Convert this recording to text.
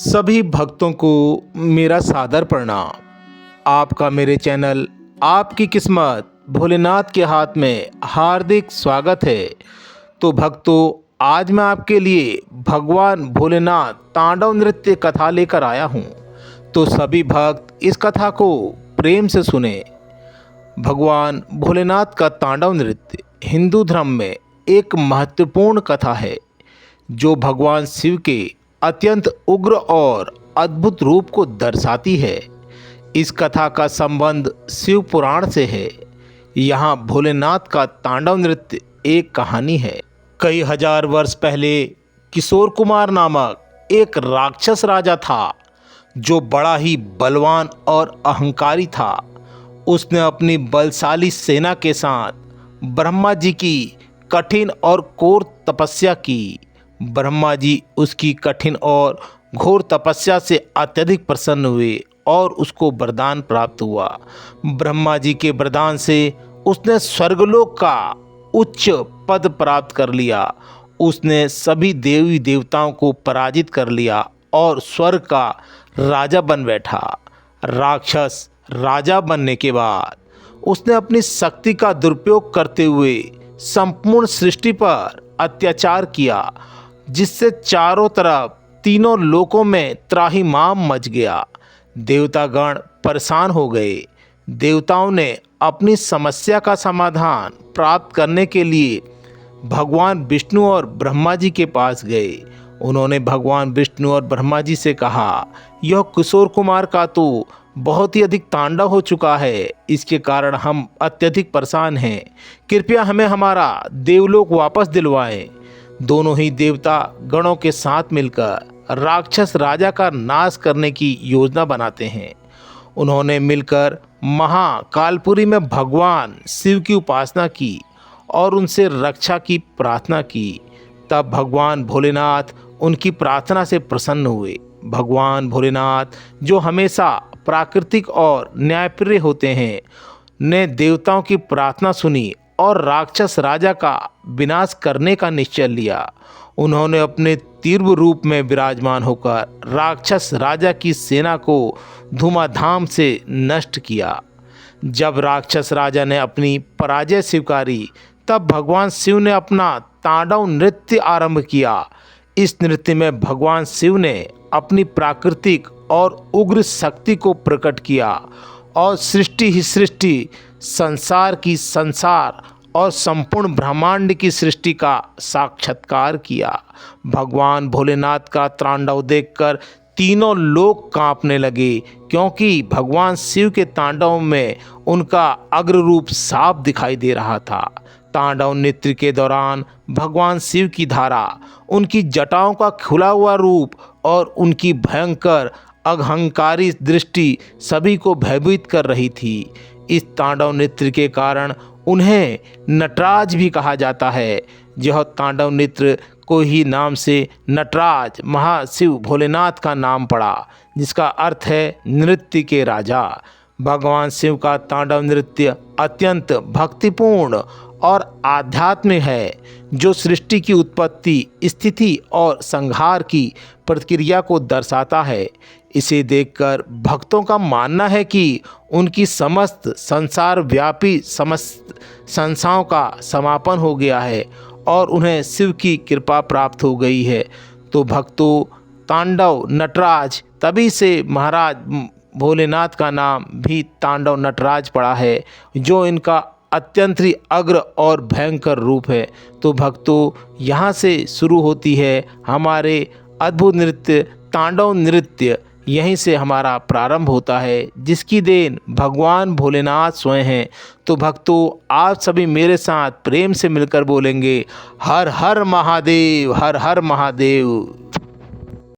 सभी भक्तों को मेरा सादर प्रणाम। आपका मेरे चैनल आपकी किस्मत भोलेनाथ के हाथ में हार्दिक स्वागत है। तो भक्तों, आज मैं आपके लिए भगवान भोलेनाथ तांडव नृत्य कथा लेकर आया हूँ। तो सभी भक्त इस कथा को प्रेम से सुने। भगवान भोलेनाथ का तांडव नृत्य हिंदू धर्म में एक महत्वपूर्ण कथा है जो भगवान शिव के अत्यंत उग्र और अद्भुत रूप को दर्शाती है। इस कथा का संबंध शिव पुराण से है। यहाँ भोलेनाथ का तांडव नृत्य एक कहानी है। कई हजार वर्ष पहले किशोर कुमार नामक एक राक्षस राजा था जो बड़ा ही बलवान और अहंकारी था। उसने अपनी बलशाली सेना के साथ ब्रह्मा जी की कठिन और घोर तपस्या की। ब्रह्मा जी उसकी कठिन और घोर तपस्या से अत्यधिक प्रसन्न हुए और उसको वरदान प्राप्त हुआ। ब्रह्मा जी के वरदान से उसने स्वर्गलोक का उच्च पद प्राप्त कर लिया। उसने सभी देवी देवताओं को पराजित कर लिया और स्वर्ग का राजा बन बैठा। राक्षस राजा बनने के बाद उसने अपनी शक्ति का दुरुपयोग करते हुए संपूर्ण सृष्टि पर अत्याचार किया, जिससे चारों तरफ तीनों लोकों में त्राहिमाम मच गया। देवतागण परेशान हो गए। देवताओं ने अपनी समस्या का समाधान प्राप्त करने के लिए भगवान विष्णु और ब्रह्मा जी के पास गए। उन्होंने भगवान विष्णु और ब्रह्मा जी से कहा, यह किशोर कुमार का तो बहुत ही अधिक तांडव हो चुका है। इसके कारण हम अत्यधिक परेशान हैं। कृपया हमें हमारा देवलोक वापस दिलवाएं। दोनों ही देवता गणों के साथ मिलकर राक्षस राजा का नाश करने की योजना बनाते हैं। उन्होंने मिलकर महाकालपुरी में भगवान शिव की उपासना की और उनसे रक्षा की प्रार्थना की। तब भगवान भोलेनाथ उनकी प्रार्थना से प्रसन्न हुए। भगवान भोलेनाथ, जो हमेशा प्राकृतिक और न्यायप्रिय होते हैं, ने देवताओं की प्रार्थना सुनी और राक्षस राजा का विनाश करने का निश्चय लिया। उन्होंने अपने तीव्र रूप में विराजमान होकर राक्षस राजा की सेना को धूमाधाम से नष्ट किया। जब राक्षस राजा ने अपनी पराजय स्वीकारी, तब भगवान शिव ने अपना तांडव नृत्य आरंभ किया। इस नृत्य में भगवान शिव ने अपनी प्राकृतिक और उग्र शक्ति को प्रकट किया और सृष्टि ही सृष्टि, संसार की संसार और संपूर्ण ब्रह्मांड की सृष्टि का साक्षात्कार किया। भगवान भोलेनाथ का तांडव देखकर तीनों लोग कांपने लगे, क्योंकि भगवान शिव के तांडव में उनका अग्र रूप साफ दिखाई दे रहा था। तांडव नृत्य के दौरान भगवान शिव की धारा, उनकी जटाओं का खुला हुआ रूप और उनकी भयंकर अहंकारी दृष्टि सभी को भयभीत कर रही थी। इस तांडव नृत्य के कारण उन्हें नटराज भी कहा जाता है। यह तांडव नृत्य को ही नाम से नटराज महाशिव भोलेनाथ का नाम पड़ा, जिसका अर्थ है नृत्य के राजा। भगवान शिव का तांडव नृत्य अत्यंत भक्तिपूर्ण और आध्यात्मिक है, जो सृष्टि की उत्पत्ति, स्थिति और संहार की प्रक्रिया को दर्शाता है। इसे देखकर भक्तों का मानना है कि उनकी समस्त संसार व्यापी समस्त संसारों का समापन हो गया है और उन्हें शिव की कृपा प्राप्त हो गई है। तो भक्तों, तांडव नटराज, तभी से महाराज भोलेनाथ का नाम भी तांडव नटराज पड़ा है, जो इनका अत्यंत ही अग्र और भयंकर रूप है। तो भक्तों, यहाँ से शुरू होती है हमारे अद्भुत नृत्य तांडव नृत्य। यहीं से हमारा प्रारंभ होता है, जिसकी देन भगवान भोलेनाथ स्वयं हैं। तो भक्तों, आप सभी मेरे साथ प्रेम से मिलकर बोलेंगे, हर हर महादेव, हर हर महादेव।